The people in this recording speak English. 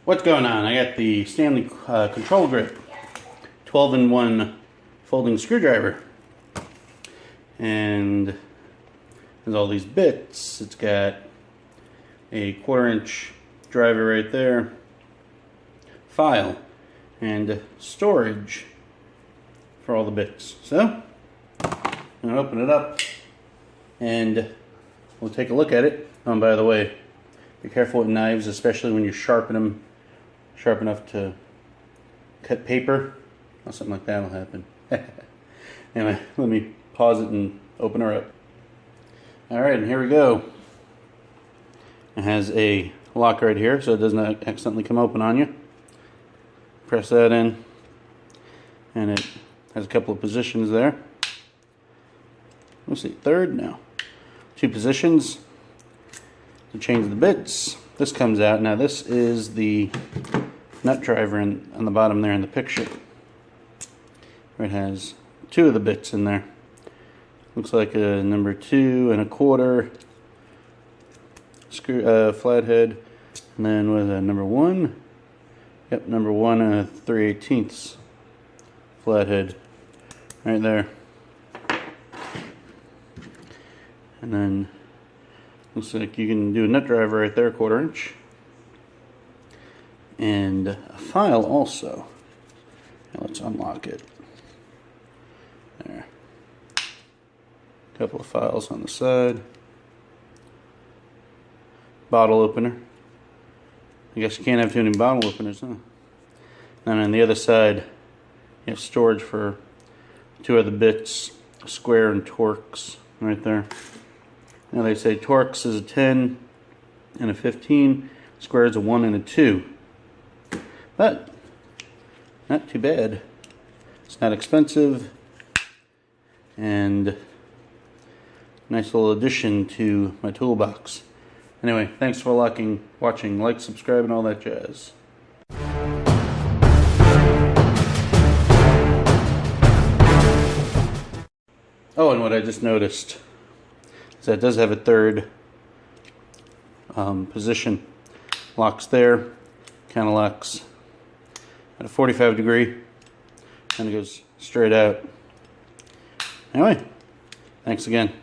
What's going on? I got the Stanley control grip 12-in-1 folding screwdriver, and there's all these bits. It's got a 1/4-inch driver right there, file, and storage for all the bits. So I'm going to open it up and we'll take a look at it. Oh, by the way, be careful with knives, especially when you sharpen them sharp enough to cut paper, or something like that will happen. Anyway, let me pause it and open her up. Alright, and here we go. It has a lock right here so it does not accidentally come open on you. Press that in, and it has a couple of positions there. Let's see, third? No. 2 positions to change the bits. This comes out. Now this is the nut driver on the bottom there in the picture. It has 2 of the bits in there. Looks like a number 2 1/4 screw flathead, and then with a number 1. Yep, number 1 3/18 flathead right there. And then looks like you can do a nut driver right there, 1/4 inch. And a file also. Now let's unlock it. There. A couple of files on the side. Bottle opener. I guess you can't have too many bottle openers, huh? And on the other side, you have storage for 2 other bits, square and Torx, right there. Now they say Torx is a 10 and a 15, square is a 1 and a 2. But not too bad. It's not expensive, and nice little addition to my toolbox. Anyway, thanks for watching, like, subscribe, and all that jazz. Oh, and what I just noticed is that it does have a third position. Locks there, kind of locks at a 45 degree, and it goes straight out. Anyway, thanks again.